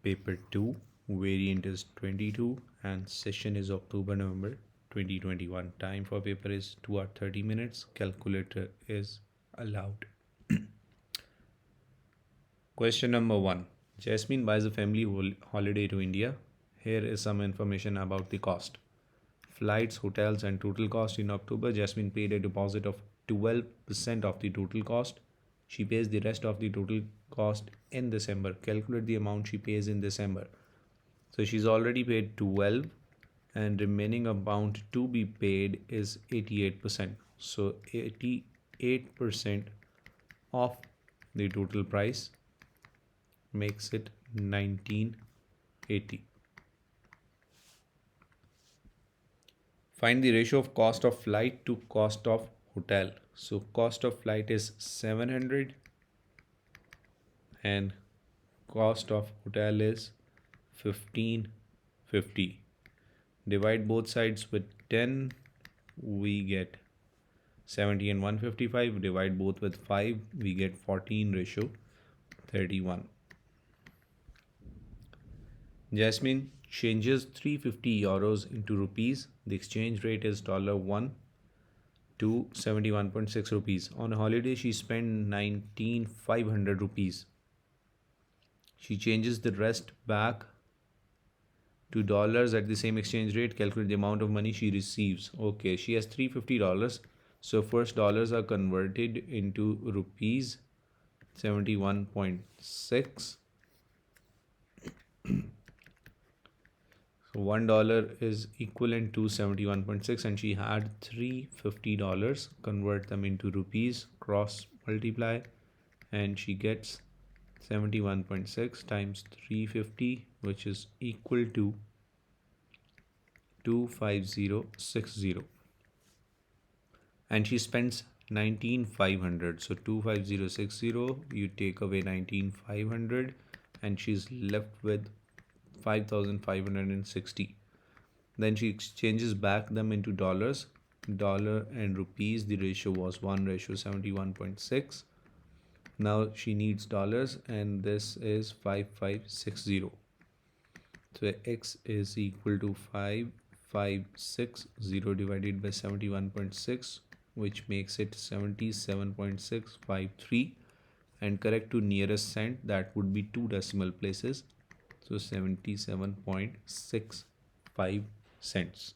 Paper 2, variant is 22 and session is October-November 2021. Time for paper is 2 hours 30 minutes. Calculator is allowed. Question number 1. Jasmine buys a family holiday to India. Here is some information about the cost. Flights, hotels and total cost. In October, Jasmine paid a deposit of 12% of the total cost. She pays the rest of the total cost in December. Calculate the amount she pays in December. So she's already paid 12 and remaining amount to be paid is 88%. So 88% of the total price makes it 1980. Find the ratio of cost of flight to cost of hotel. So cost of flight is 700 and cost of hotel is 1550. Divide both sides with 10, we get 70 and 155. Divide both with 5, we get 14:31. Jasmine changes 350 euros into rupees. The exchange rate is $1 to 71.6 rupees. On a holiday, she spent 19,500 rupees. She changes the rest back to dollars at the same exchange rate. Calculate the amount of money she receives. Okay, she has $350. So first dollars are converted into rupees 71.6. $1 is equivalent to 71.6 and she had $350. Convert them into rupees, cross multiply, and she gets 71.6 times 350, which is equal to 25060. And she spends 19,500. So 25060, you take away 19,500 and she's left with 5,560. Then she exchanges back them into dollars. Dollar and rupees, the ratio was 1:71.6. Now she needs dollars and this is 5560. So X is equal to 5560 divided by 71.6, which makes it 77.653, and correct to nearest cent, that would be 2 decimal places. So 77.65 cents.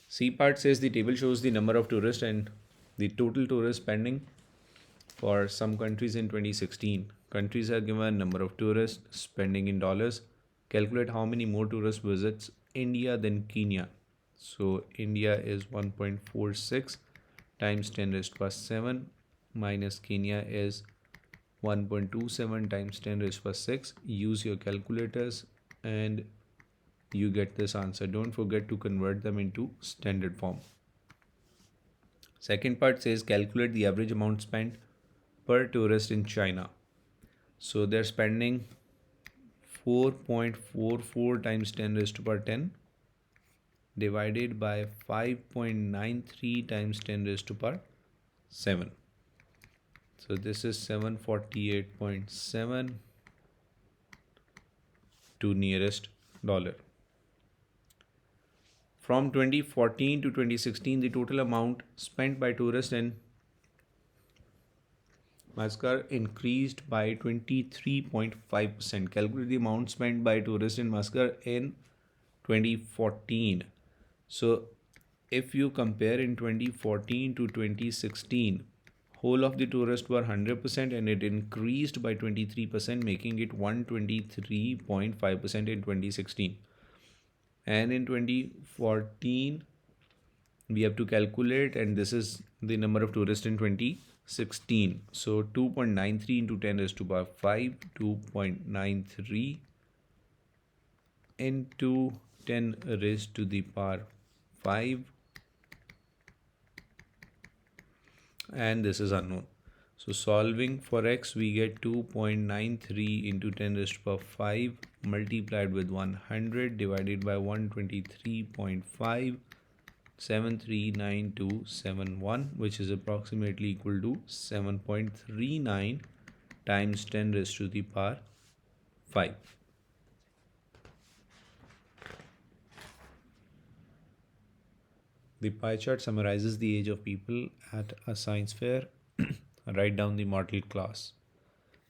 C part says the table shows the number of tourists and the total tourist spending for some countries in 2016. Countries are given number of tourists, spending in dollars. Calculate how many more tourist visits India than Kenya. So India is 1.46 times 10 raised to 7 minus Kenya is 1.27 times 10 raised to 6. Use your calculators and you get this answer. Don't forget to convert them into standard form. Second part says calculate the average amount spent per tourist in China. So they're spending 4.44 times 10 raised to 10 divided by 5.93 times 10 raised to 7. So this is 748.7 to nearest dollar. From 2014 to 2016, the total amount spent by tourists in Madagascar increased by 23.5%. Calculate the amount spent by tourists in Madagascar in 2014. So if you compare in 2014 to 2016, whole of the tourists were 100% and it increased by 23%, making it 123.5% in 2016. And in 2014, we have to calculate, and this is the number of tourists in 2016. So 2.93 into 10 raised to 5, 2.93 into 10 raised to the power 5, and this is unknown. So solving for x, we get 2.93 into 10 raised to 5 multiplied with 100 divided by 123.5, 739,271, which is approximately equal to 7.39 times 10 raised to the power 5. The pie chart summarizes the age of people at a science fair. Write down the model class.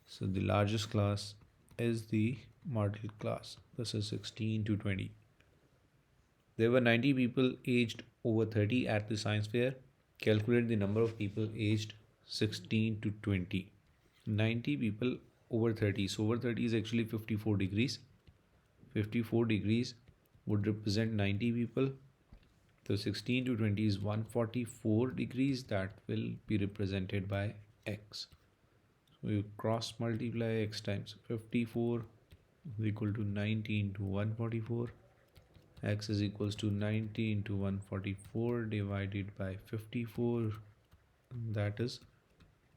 So the largest class is the model class. This is 16 to 20. There were 90 people aged over 30 at the science fair. Calculate the number of people aged 16 to 20. 90 people over 30. So over 30 is actually 54 degrees. 54 degrees would represent 90 people. So 16 to 20 is 144 degrees. That will be represented by x. So you cross multiply x times 54 is equal to 90 into 144. X is equals to 90 into 144 divided by 54. That is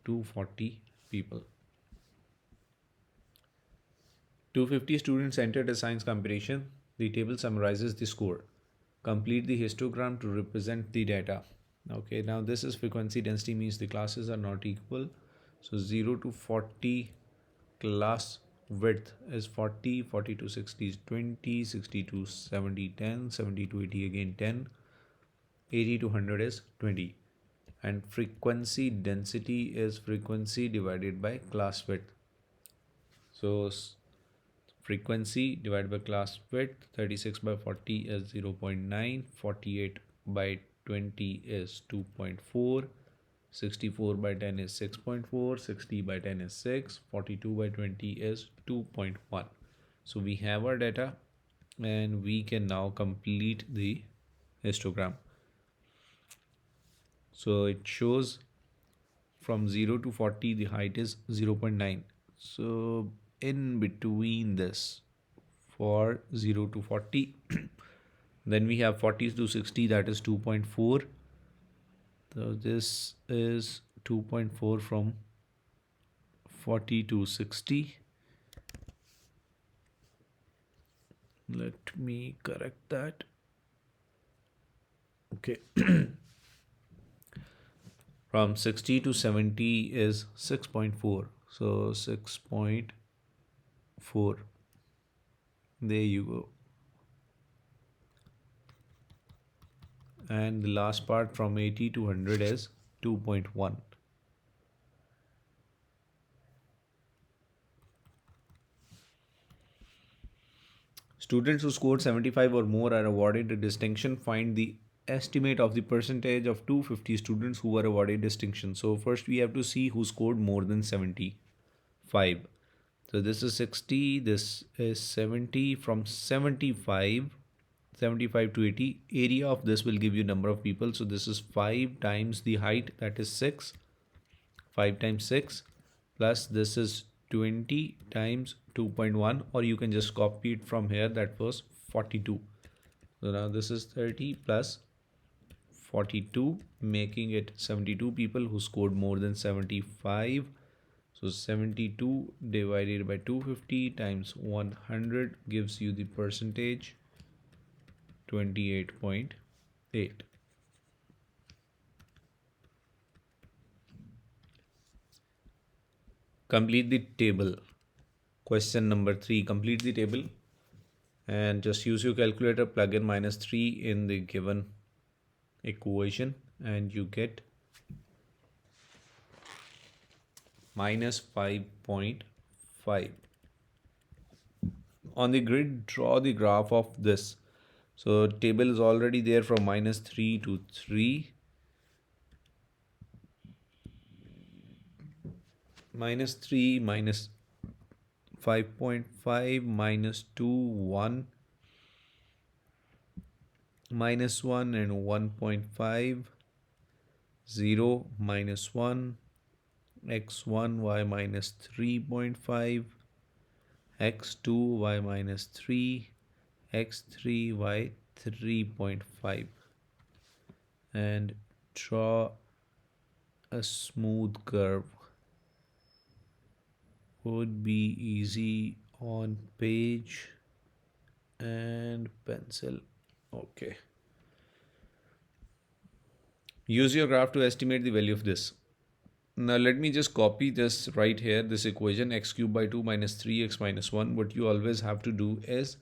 240 people. 250 students entered a science competition. The table summarizes the score. Complete the histogram to represent the data. Okay, now this is frequency density, means the classes are not equal. So 0 to 40 class width is 40, 40 to 60 is 20, 60 to 70 10, 70 to 80 again 10, 80 to 100 is 20. And frequency density is frequency divided by class width. So frequency divided by class width, 36 by 40 is 0.9, 48 by 20 is 2.4, 64 by 10 is 6.4, 60 by 10 is 6, 42 by 20 is 2.1. So we have our data and we can now complete the histogram. So it shows from 0 to 40 the height is 0.9. So in between this, for 0 to 40 then we have 40 to 60, that is 2.4. So this is 2.4 from 40 to 60. Let me correct that. Okay. From 60 to 70 is 6.4. So 6.4. There you go. And the last part from 80 to 100 is 2.1. Students who scored 75 or more are awarded a distinction. Find the estimate of the percentage of 250 students who were awarded distinction. So first we have to see who scored more than 75. So this is 60, this is 70. From 75 to 80, area of this will give you number of people. So this is 5 times the height, that is 6. 5 times 6 plus this is 20 times 2.1, or you can just copy it from here, that was 42. So now this is 30 plus 42, making it 72 people who scored more than 75. So 72 divided by 250 times 100 gives you the percentage 28.8. Complete the table. Question number 3. Complete the table and just use your calculator, plug in -3 in the given equation and you get -5.5. On the grid, draw the graph of this. So table is already there from -3 to 3. -3 minus 5.5 minus 2 1 -1 and 1.5 0 minus 1 x1 y minus 3.5 x2 y minus 3 x3 y 3.5 and draw a smooth curve. Would be easy on page and pencil. Okay. Use your graph to estimate the value of this. Now let me just copy this right here, this equation x cubed by 2 minus 3x minus 1. What you always have to do is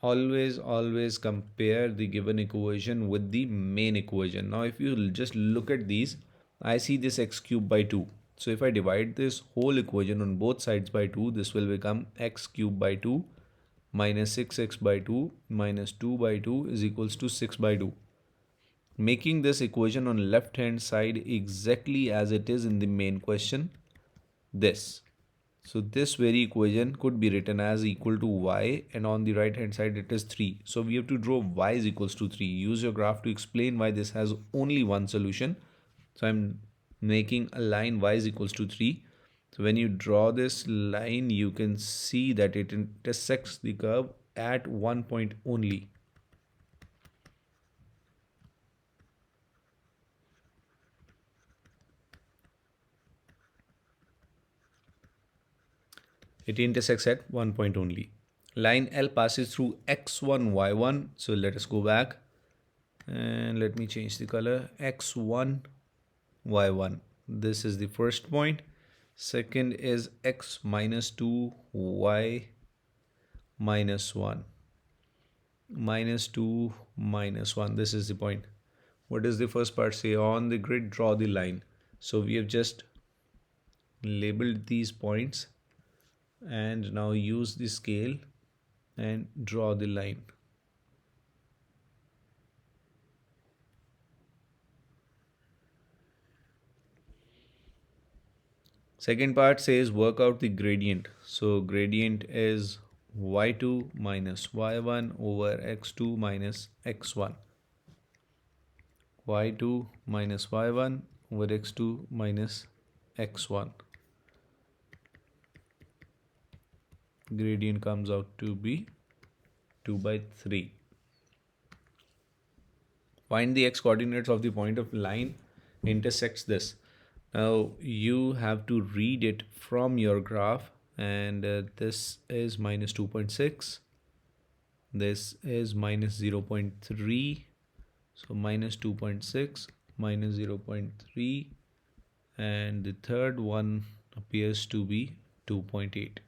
always compare the given equation with the main equation. Now if you just look at these, I see this x cubed by 2. So if I divide this whole equation on both sides by 2, this will become x cubed by 2 minus 6x by 2 minus 2 by 2 is equals to 6 by 2. Making this equation on left hand side exactly as it is in the main question, this. So this very equation could be written as equal to y, and on the right hand side it is 3. So we have to draw y is equals to 3. Use your graph to explain why this has only one solution. So I'm making a line y is equals to 3. So when you draw this line, you can see that it intersects the curve at one point only. It intersects at one point only. Line L passes through x1, y1. So let us go back and let me change the color. X1, y1. This is the first point. Second is x minus 2, y minus 1. Minus 2, minus 1. This is the point. What does the first part say? On the grid, draw the line. So we have just labeled these points and now use the scale and draw the line. Second part says work out the gradient. So gradient is y2 minus y1 over x2 minus x1. y2 minus y1 over x2 minus x1. Gradient comes out to be 2 by 3. Find the x coordinates of the point of line intersects this. Now you have to read it from your graph, and this is minus 2.6. This is minus 0.3. So minus 2.6 minus 0.3, and the third one appears to be 2.8.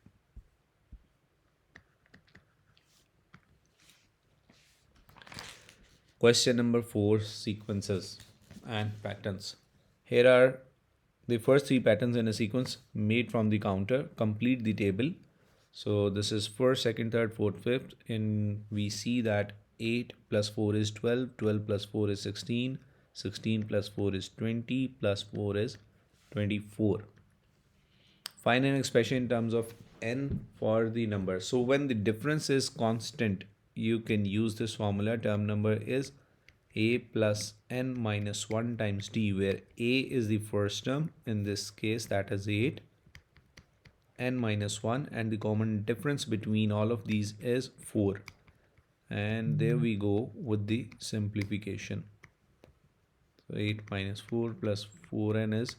Question number 4, sequences and patterns. Here are the first 3 patterns in a sequence made from the counter. Complete the table. So this is first, second, third, fourth, fifth, and we see that 8 plus 4 is 12, 12 plus 4 is 16, 16 plus 4 is 20, plus 4 is 24. Find an expression in terms of n for the number. So when the difference is constant, you can use this formula. Term number is a plus n minus 1 times t, where a is the first term, in this case that is 8, n minus 1, and the common difference between all of these is 4. And there we go with the simplification. So 8 minus 4 plus 4n is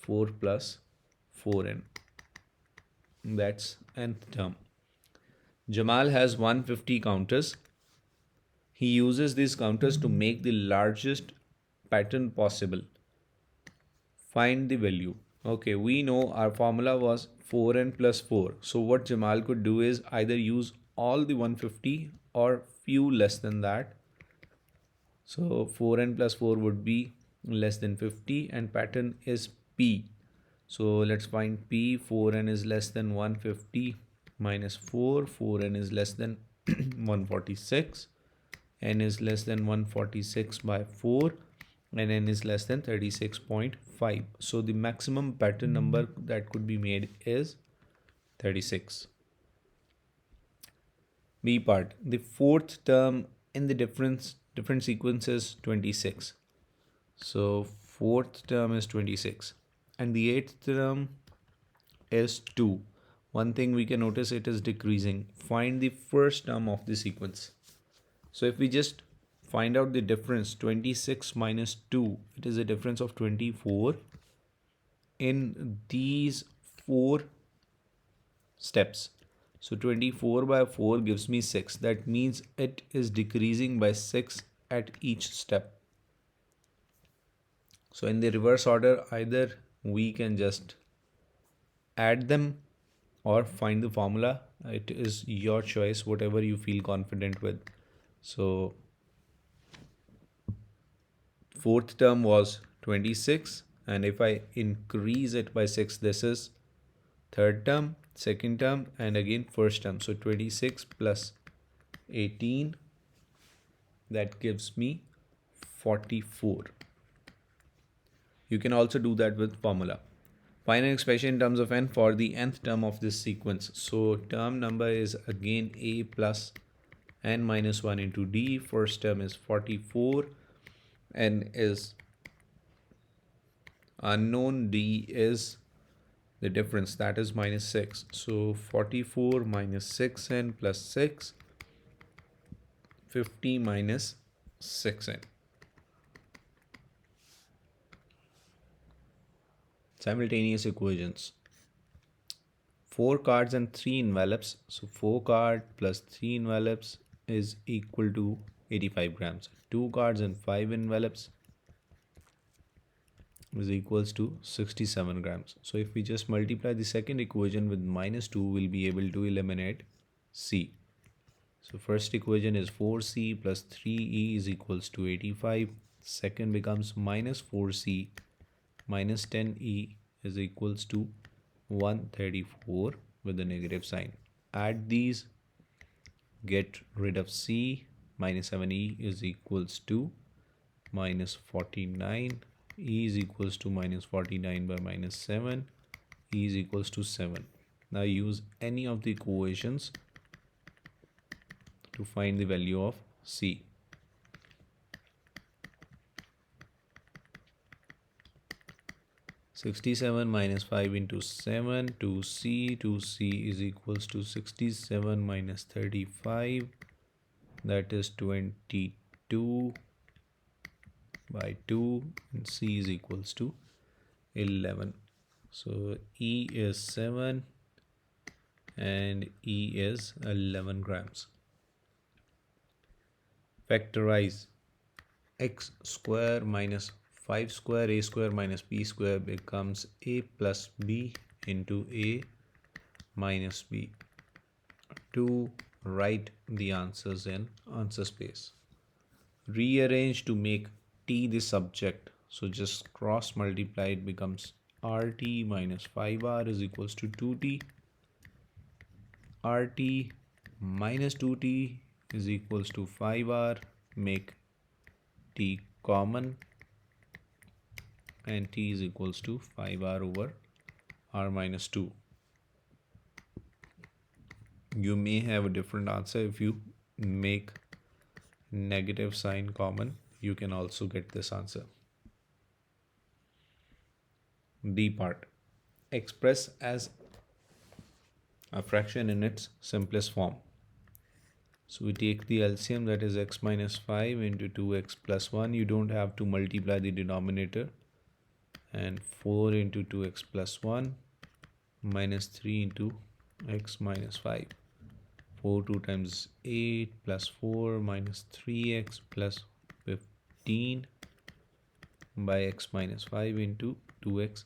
4 plus 4n. That's nth term. Jamal has 150 counters. He uses these counters to make the largest pattern possible. Find the value. Okay, we know our formula was 4n plus 4. So what Jamal could do is either use all the 150 or few less than that. So 4n plus 4 would be less than 50, and pattern is P. So let's find P. 4n is less than 150 minus 4. 4n is less than 146. N is less than 146 by 4, and n is less than 36.5. So the maximum pattern number that could be made is 36. B part. The fourth term in the different sequence is 26. So fourth term is 26, and the eighth term is 2. One thing we can notice, it is decreasing. Find the first term of the sequence. So if we just find out the difference, 26 minus 2, it is a difference of 24 in these 4 steps. So 24 by 4 gives me 6. That means it is decreasing by 6 at each step. So in the reverse order, either we can just add them or find the formula. It is your choice, whatever you feel confident with. So fourth term was 26, and if I increase it by 6, this is third term, second term, and again first term. So 26 plus 18, that gives me 44. You can also do that with formula. Find an expression in terms of n for the nth term of this sequence. So term number is again a plus n minus 1 into d. First term is 44. N is unknown. D is the difference, that is minus 6. So 44 minus 6n plus 6, 50 minus 6n. Simultaneous equations. 4 cards and 3 envelopes. So 4 card plus 3 envelopes is equal to 85 grams. 2 cards and 5 envelopes is equals to 67 grams. So if we just multiply the second equation with minus 2, we'll be able to eliminate C. So first equation is 4C plus 3E is equals to 85. Second becomes minus 4C minus 10E is equals to 134 with the negative sign. Add these, get rid of C, minus 7E is equals to minus 49. E is equals to minus 49 by minus 7. E is equals to 7. Now use any of the equations to find the value of C. (67) minus 5 into 7, 2C. 2C is equals to 67 minus 35. That is 22 by 2, and C is equals to 11. So E is 7 and E is 11 grams. Factorize x square minus 5 square, a square minus b square becomes a plus b into a minus b. To write the answers in answer space. Rearrange to make t the subject. So just cross multiply, it becomes rt minus 5r is equals to 2t. rt minus 2t is equals to 5r. Make t common and t is equals to 5r over r minus 2. You may have a different answer. If you make negative sign common, you can also get this answer. D part. Express as a fraction in its simplest form. So we take the LCM, that is x minus 5 into 2x plus 1. You don't have to multiply the denominator. And 4 into 2x plus 1 minus 3 into x minus 5. 4 2 times 8 plus 4 minus 3x plus 15 by x minus 5 into 2x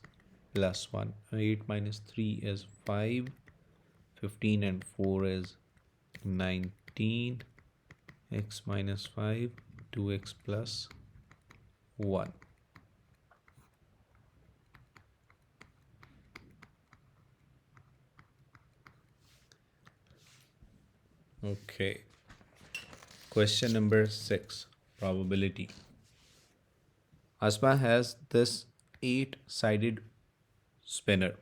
plus 1. 8 minus 3 is 5. 15 and 4 is 19. X minus 5, 2x plus 1. Okay. Question number 6. Probability. Asma has this 8-sided spinner.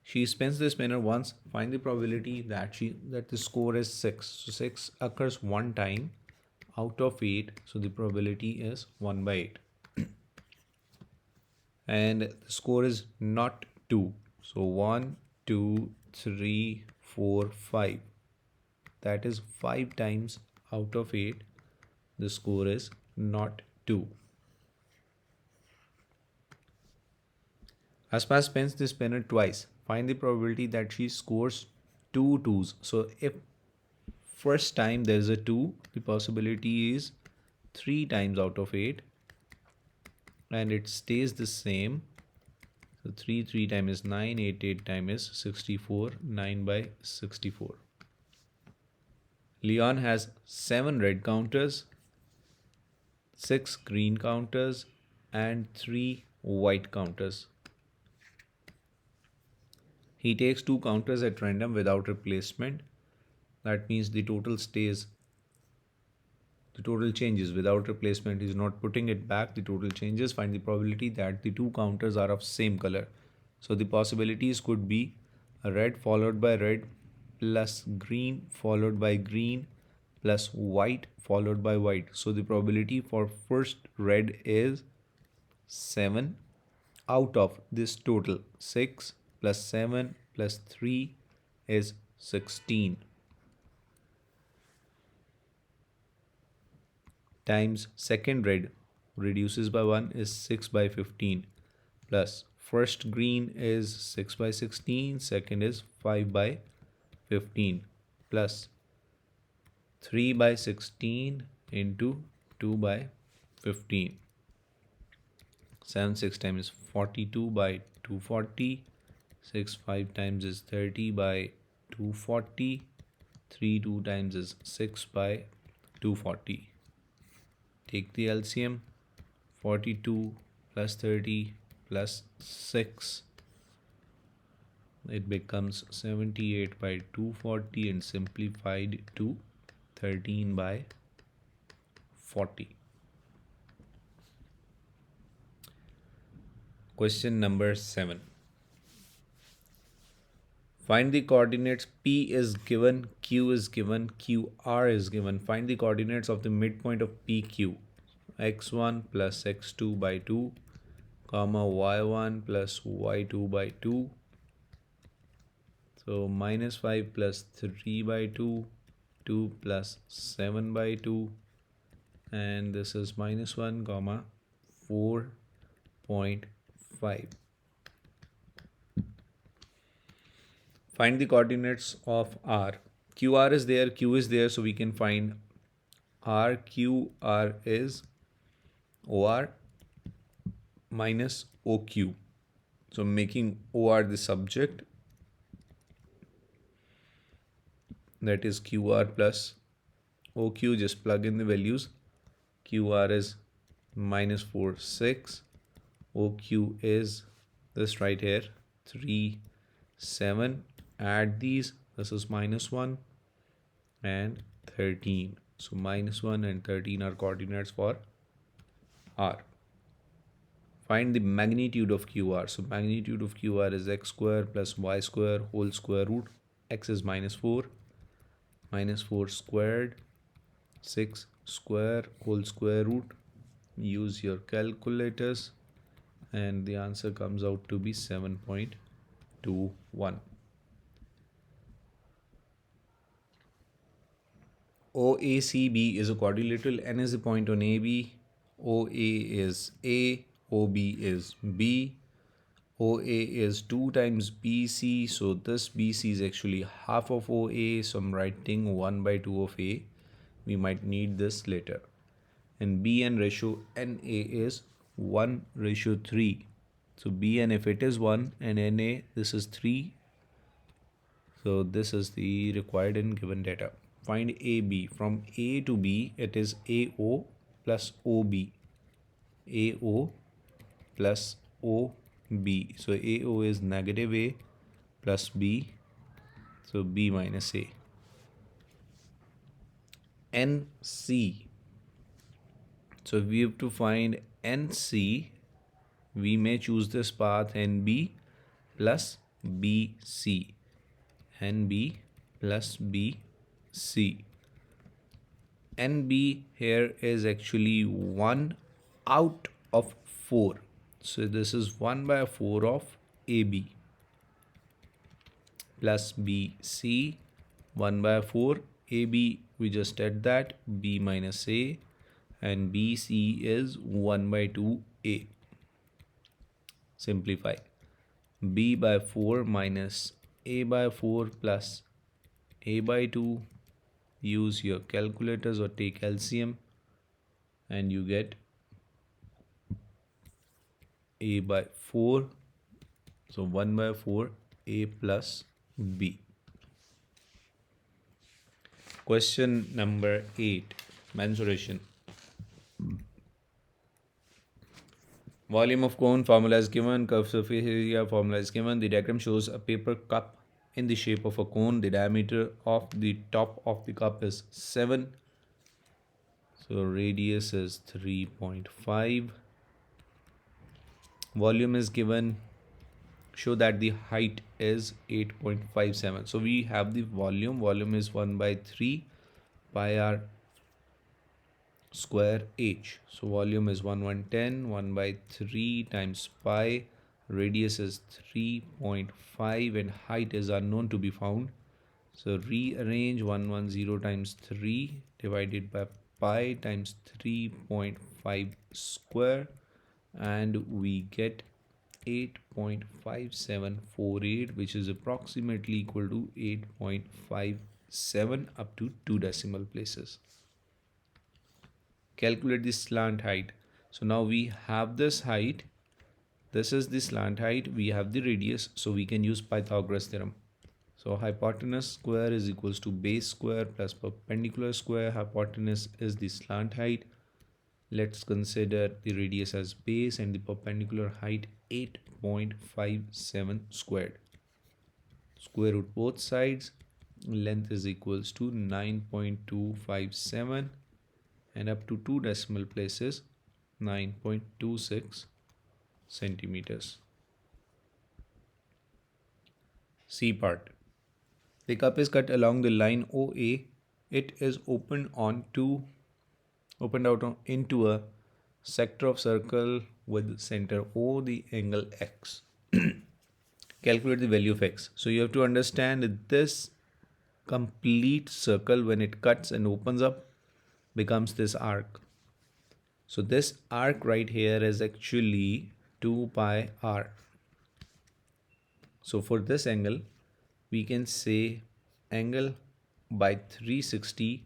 She spins the spinner once. Find the probability that the score is 6. So 6 occurs one time out of 8. So the probability is 1 by 8. And the score is not 2. So 1, 2, 3, 4, 5. That is 5 times out of 8. The score is not 2. Asma spins the spinner twice. Find the probability that she scores 2 2s. So if first time there is a 2, the possibility is 3 times out of 8. and it stays the same. So 3 times is 9, 8 times is 64, 9 by 64. Leon has 7 red counters, 6 green counters, and 3 white counters. He takes 2 counters at random without replacement. That means the total changes without replacement. He's not putting it back. The total changes. Find the probability that the 2 counters are of same color. So the possibilities could be a red followed by red plus green followed by green plus white followed by white. So the probability for first red is 7 out of this total. 6 plus 7 plus 3 is 16. Times second red reduces by 1 is 6 by 15 plus first green is 6 by 16, second is 5 by 15 plus 3 by 16 into 2 by 15. 7 6 times is 42 by 240. 6 5 times is 30 by 240. 3 2 times is 6 by 240. Take the LCM. 42 plus 30 plus 6. It becomes 78 by 240 and simplified to 13 by 40. Question number 7. Find the coordinates. P is given, Q is given, QR is given. Find the coordinates of the midpoint of PQ. x1 plus x2 by 2, comma y1 plus y2 by 2. So minus 5 plus 3 by 2, 2 plus 7 by 2, and this is minus 1, comma 4.5. Find the coordinates of R. QR is there, Q is there, so we can find R. QR is OR minus OQ. So making OR the subject, that is QR plus OQ. Just plug in the values. QR is minus 4, 6. OQ is this right here, 3, 7. Add these. This is minus 1 and 13. So minus 1 and 13 are coordinates for R. Find the magnitude of QR. So magnitude of QR is x square plus y square whole square root. X is minus 4. Minus 4 squared. 6 square whole square root. Use your calculators and the answer comes out to be 7.21. OACB is a quadrilateral. N is the point on AB. OA is A. OB is B. OA is 2 times BC. So this BC is actually half of OA. So I'm writing 1 by 2 of A. We might need this later. And BN ratio NA is 1:3. So BN, if it is 1 and NA, this is 3. So this is the required and given data. Find AB. From A to B, it is AO plus OB. AO plus OB. So AO is negative A plus B. So B minus A. NC. So we have to find NC. We may choose this path NB plus BC. NB plus BC. NB here is actually 1 out of 4. So this is 1 by 4 of AB plus BC. 1 by 4. AB, we just did that. B minus A. And BC is 1 by 2A. Simplify. B by 4 minus A by 4 plus A by 2. Use your calculators or take LCM and you get A by 4. So 1 by 4 A plus B. Question number 8. Mensuration. Volume of cone formula is given. Curve surface area formula is given. The diagram shows a paper cup in the shape of a cone. The diameter of the top of the cup is 7. So radius is 3.5. Volume is given. Show that the height is 8.57. So we have the volume. Volume is 1 by 3 pi r square h. So volume is 1110, 1 by 3 times pi. Radius is 3.5 and height is unknown to be found. So rearrange 110 times 3 divided by pi times 3.5 square, and we get 8.5748, which is approximately equal to 8.57 up to 2 decimal places. Calculate the slant height. So now we have this height. This is the slant height. We have the radius. So we can use Pythagoras theorem. So hypotenuse square is equals to base square plus perpendicular square. Hypotenuse is the slant height. Let's consider the radius as base and the perpendicular height 8.57 squared. Square root both sides. Length is equals to 9.257 and up to 2 decimal places 9.26 centimeters. C part. The cup is cut along the line OA. It is opened out into a sector of circle with center O, the angle X. Calculate the value of X. So you have to understand that this complete circle, when it cuts and opens up, becomes this arc. So this arc right here is actually 2 pi r. So for this angle, we can say angle by 360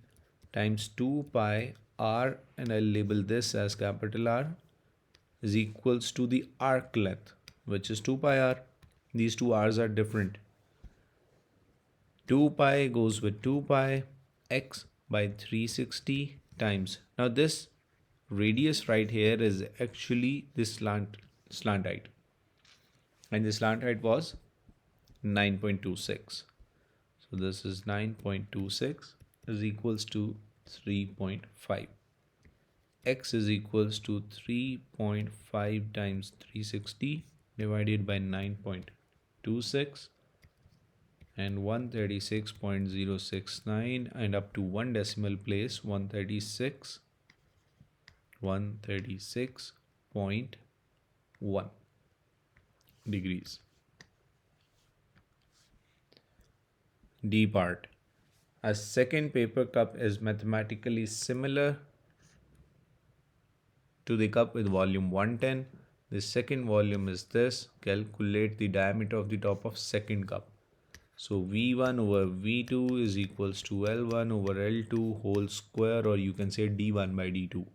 times 2 pi r, and I'll label this as capital R, is equals to the arc length, which is 2 pi r. These two r's are different. 2 pi goes with 2 pi, x by 360 times. Now this radius right here is actually the slant height, and the slant height was 9.26. So this is 9.26 is equals to 3.5. X is equals to 3.5 times 360 divided by 9.26 and 136.069 and up to 1 decimal place 136.1 degrees. D part. A second paper cup is mathematically similar to the cup with volume 110. The second volume is this. Calculate the diameter of the top of second cup. So V1 over V2 is equals to L1 over L2 whole square, or you can say D1 by D2.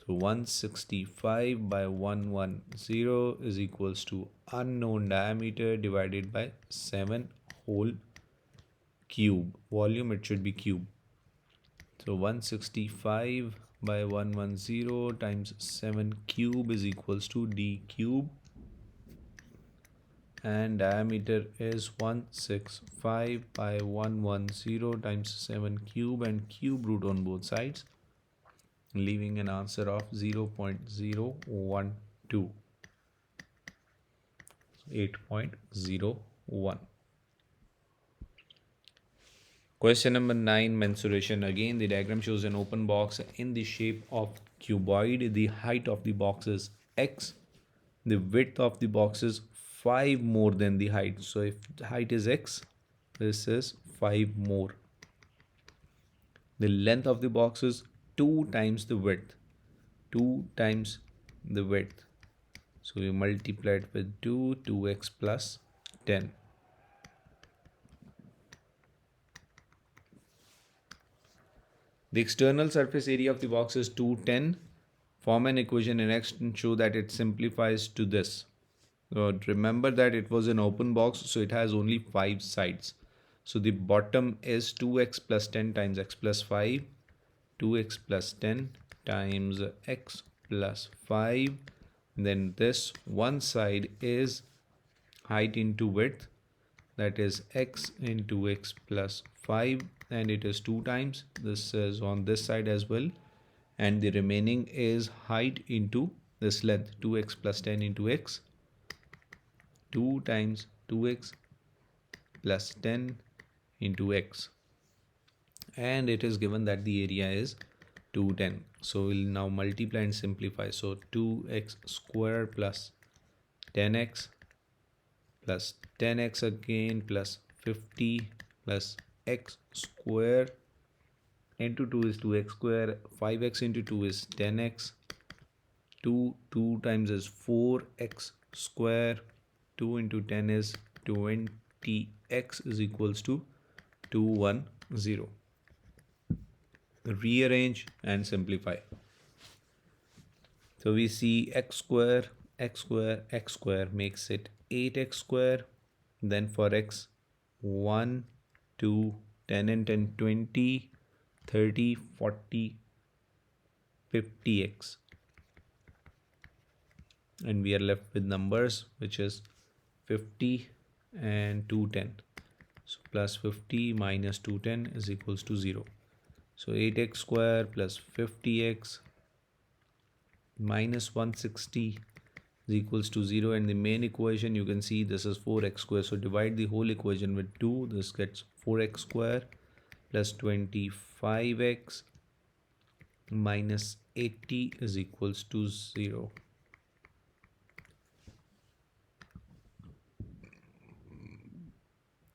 So 165 by 110 is equals to unknown diameter divided by 7 whole cube. Volume, it should be cube. So 165 by 110 times 7 cube is equals to D cube, and diameter is 165 by 110 times 7 cube and cube root on both sides, leaving an answer of 0.012. 8.01. Question number 9, mensuration. Again, the diagram shows an open box in the shape of cuboid. The height of the box is x. The width of the box is 5 more than the height. So if the height is x, this is 5 more. The length of the box is 2 times the width. 2 times the width. So we multiply it with 2x plus 10. The external surface area of the box is 210. Form an equation in X and show that it simplifies to this. Remember that it was an open box, so it has only 5 sides. So the bottom is 2x plus 10 times x plus 5, 2x plus 10 times x plus 5. Then this one side is height into width, that is x into x plus 5, and it is 2 times. This is on this side as well, and the remaining is height into this length, 2x plus 10 into x, 2 times 2x plus 10 into x, and it is given that the area is 210. So we'll now multiply and simplify. So 2x square plus 10x plus 10x again plus 50 plus x square into 2 is 2x square, 5x into 2 is 10x, 2 times is 4x square, 2 into 10 is 20x is equals to 210. Rearrange and simplify. So we see x square, x square, x square makes it 8x square. Then for x, 1, 2, 10 and 10, 20, 30, 40, 50x. And we are left with numbers, which is 50 and 210. So plus 50 minus 210 is equals to 0. So 8x square plus 50x minus 160 is equals to 0. And the main equation, you can see this is 4x square. So divide the whole equation with 2. This gets 4x square plus 25x minus 80 is equals to 0.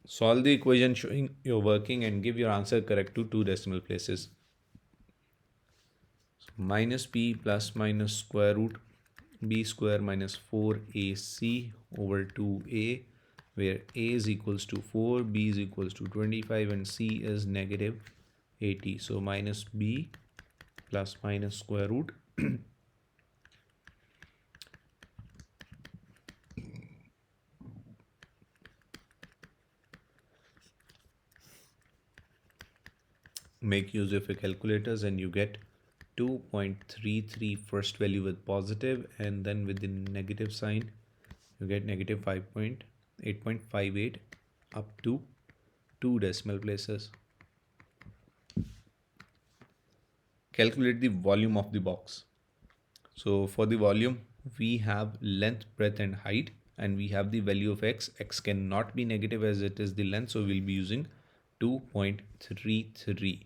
Solve the equation showing your working and give your answer correct to 2 decimal places. So minus p plus minus square root b square minus 4ac over 2a, where a is equals to 4, b is equals to 25, and c is negative 80. So minus b plus minus square root make use of your calculators and you get 2.33 first value with positive, and then with the negative sign you get negative 8.58 up to 2 decimal places. Calculate the volume of the box. So for the volume, we have length, breadth and height, and we have the value of x. X cannot be negative as it is the length, so we'll be using 2.33.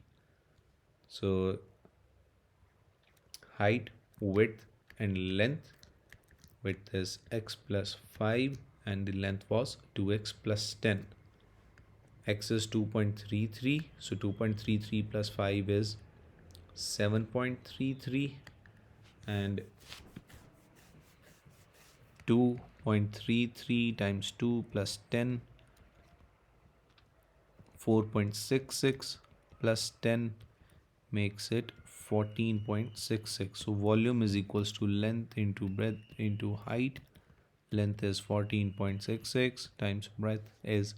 So height, width and length. Width is x plus 5 and the length was 2x plus 10. X is 2.33, so 2.33 plus 5 is 7.33, and 2.33 times 2 plus 10, 4.66 plus 10 makes it 14.66. So volume is equals to length into breadth into height. Length is 14.66 times breadth is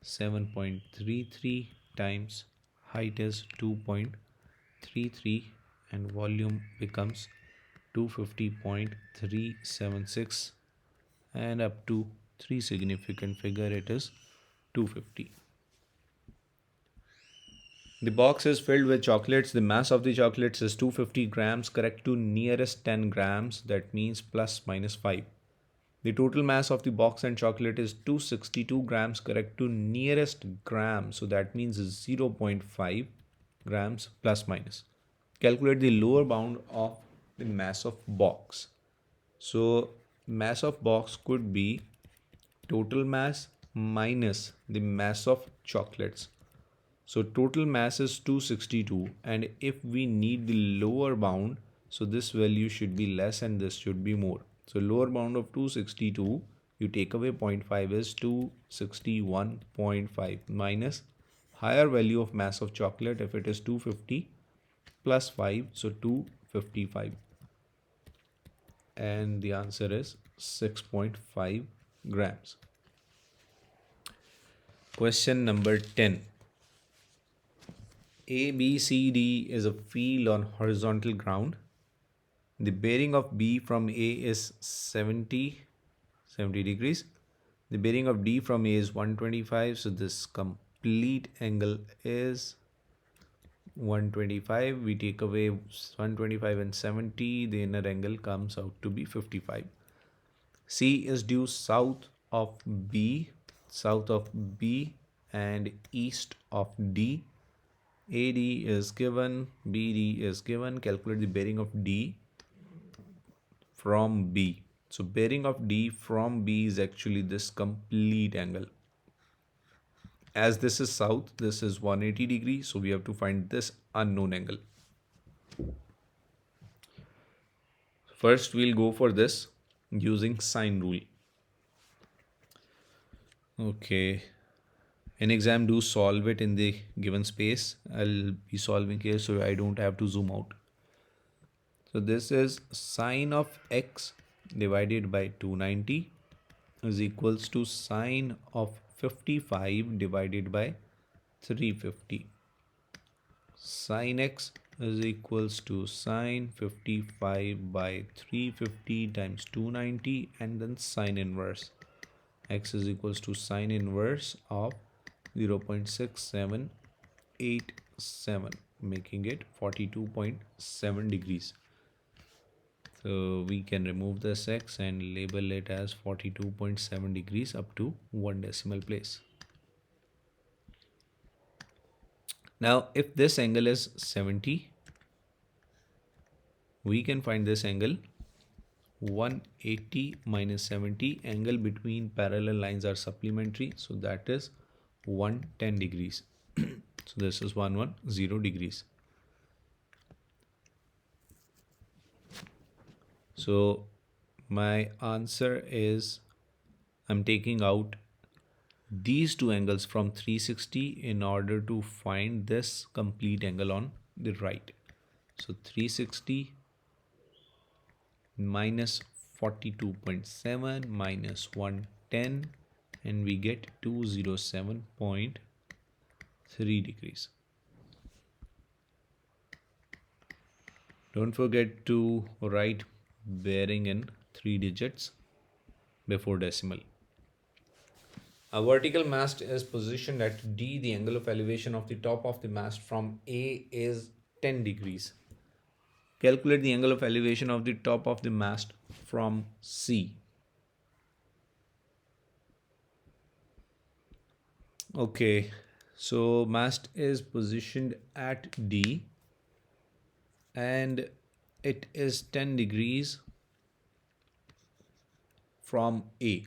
7.33 times height is 2.33, and volume becomes 250.376, and up to 3 significant figure it is 250. The box is filled with chocolates. The mass of the chocolates is 250 grams, correct to nearest 10 grams, that means plus minus 5. The total mass of the box and chocolate is 262 grams, correct to nearest gram, so that means 0.5 grams plus minus. Calculate the lower bound of the mass of box. So mass of box could be total mass minus the mass of chocolates. So total mass is 262, and if we need the lower bound, so this value should be less and this should be more. So lower bound of 262, you take away 0.5 is 261.5 minus higher value of mass of chocolate, if it is 250 plus 5, so 255. and the answer is 6.5 grams. Question number 10. A, B, C, D is a field on horizontal ground. The bearing of B from A is 70 degrees. The bearing of D from A is 125. So this complete angle is 125. We take away 125 and 70. The inner angle comes out to be 55. C is due south of B and east of D. AD is given, BD is given. Calculate the bearing of D from B. So bearing of D from B is actually this complete angle. As this is south, this is 180 degrees. So we have to find this unknown angle. First, we'll go for this using sine rule. Okay. In exam, do solve it in the given space. I'll be solving here so I don't have to zoom out. So this is sine of x divided by 290 is equals to sine of 55 divided by 350. Sine x is equals to sine 55 by 350 times 290 and then sine inverse. X is equals to sine inverse of 0.6787, making it 42.7 degrees. So we can remove this x and label it as 42.7 degrees up to 1 decimal place. Now, if this angle is 70, we can find this angle 180 minus 70. Angle between parallel lines are supplementary, so that is 110 degrees. So this is 110 degrees. So my answer is, I'm taking out these two angles from 360 in order to find this complete angle on the right. So 360 minus 42.7 minus 110, and we get 207.3 degrees. Don't forget to write bearing in 3 digits before decimal. A vertical mast is positioned at D. The angle of elevation of the top of the mast from A is 10 degrees. Calculate the angle of elevation of the top of the mast from C. Okay, so mast is positioned at D and it is 10 degrees from A.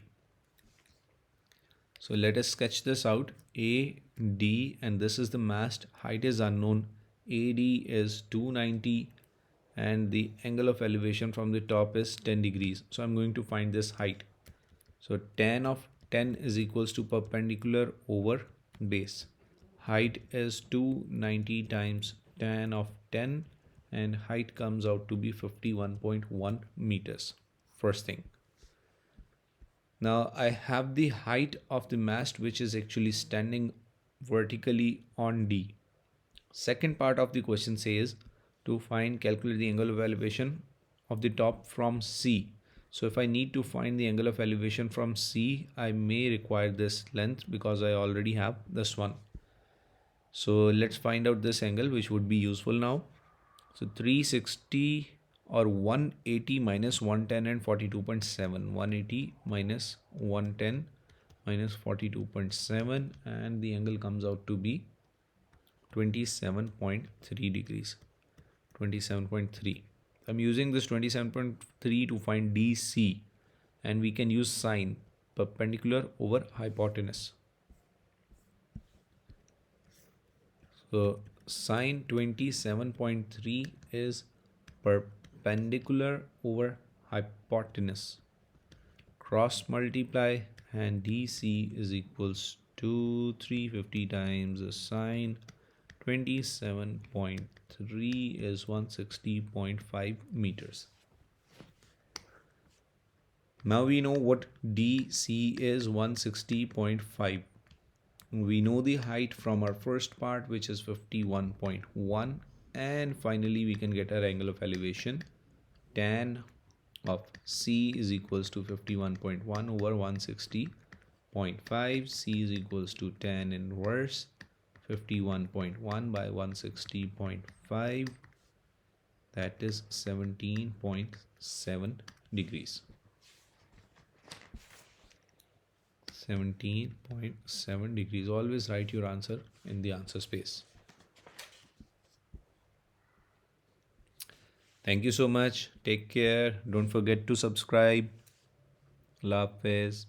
So let us sketch this out. A, D, and this is the mast. Height is unknown. AD is 290 and the angle of elevation from the top is 10 degrees. So I'm going to find this height. So tan of 10 is equals to perpendicular over base. Height is 290 times tan of 10 and height comes out to be 51.1 meters. First thing. Now I have the height of the mast which is actually standing vertically on D. Second part of the question says to calculate the angle of elevation of the top from C. So if I need to find the angle of elevation from C, I may require this length because I already have this one. So let's find out this angle which would be useful now. So 360 or 180 minus 110 and 42.7. 180 minus 110 minus 42.7 and the angle comes out to be 27.3 degrees. 27.3. I'm using this 27.3 to find DC and we can use sine, perpendicular over hypotenuse. So sine 27.3 is perpendicular over hypotenuse. Cross multiply and DC is equals to 350 times the sine 27.3 is 160.5 meters. Now we know what DC is 160.5. We know the height from our first part, which is 51.1, and finally we can get our angle of elevation. Tan of C is equals to 51.1 over 160.5. C is equals to tan inverse 51.1 by 160.5, that is 17.7 degrees. 17.7 degrees. Always write your answer in the answer space. Thank you so much. Take care. Don't forget to subscribe. Allah Hafiz.